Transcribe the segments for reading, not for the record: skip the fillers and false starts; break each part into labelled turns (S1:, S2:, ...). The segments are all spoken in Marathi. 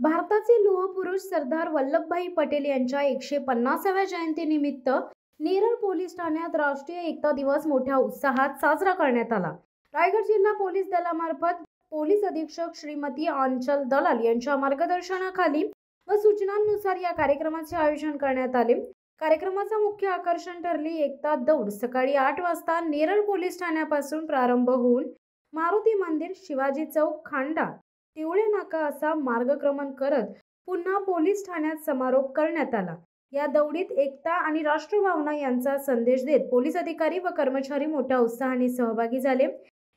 S1: भारताचे लोहपुरुष सरदार वल्लभभाई पटेल यांच्या 150व्या जयंतीनिमित्त नेरळ पोलीस ठाण्यात राष्ट्रीय एकता दिवस मोठ्या उत्साहात साजरा करण्यात आला। रायगड जिल्हा पोलीस दलामार्फत पोलीस अधीक्षक श्रीमती आंचल दलाल यांच्या मार्गदर्शनाखाली व सूचनांनुसार या कार्यक्रमाचे आयोजन करण्यात आले। कार्यक्रमाचा मुख्य आकर्षण ठरली एकता दौड सकाळी 8 वाजता नेरळ पोलीस ठाण्यापासून प्रारंभ होऊन मारुती मंदिर, शिवाजी चौक, खांडा, तिवळे नाका असा मार्गक्रमण करत पुन्हा पोलीस ठाण्यात समारोप करण्यात आला। या दौडीत एकता आणि राष्ट्रभावना यांचा संदेश देत पोलीस अधिकारी व कर्मचारी मोठ्या उत्साहाने सहभागी झाले।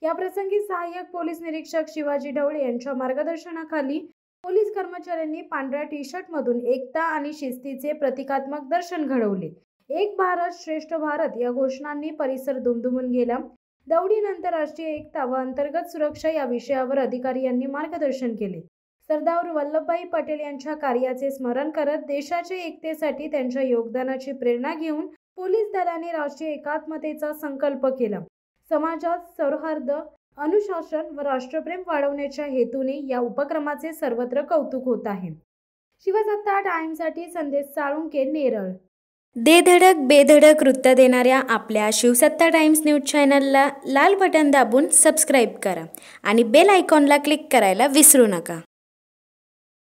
S1: या प्रसंगी सहाय्यक पोलीस निरीक्षक शिवाजी ढवळे यांच्या मार्गदर्शनाखाली पोलीस कर्मचाऱ्यांनी पांढऱ्या टी-शर्ट मधून एकता आणि शिस्तीचे प्रतिकात्मक दर्शन घडवले। एक भारत श्रेष्ठ भारत या घोषणांनी परिसर दुमदुमून गेला। दौडीनंतर राष्ट्रीय एकता व अंतर्गत सुरक्षा या विषयावर अधिकारी यांनी मार्गदर्शन केले। सरदार वल्लभभाई पटेल यांच्या कार्याचे स्मरण करत देशाच्या एकतेसाठी त्यांच्या योगदानाची प्रेरणा घेऊन पोलीस दलाने राष्ट्रीय एकात्मतेचा संकल्प केला। समाजात सौहार्द, अनुशासन व राष्ट्रप्रेम वाढवण्याच्या हेतूने या उपक्रमाचे सर्वत्र कौतुक होत आहे। शिवसत्ता टाइम्ससाठी संदेश साळुंके, नेरळ।
S2: दे धडक बेधडक वृत्त देणाऱ्या आपल्या शिवसत्ता टाइम्स न्यूज चॅनलला लाल बटन दाबून सबस्क्राईब करा आणि बेल आयकॉनला क्लिक करायला विसरू नका।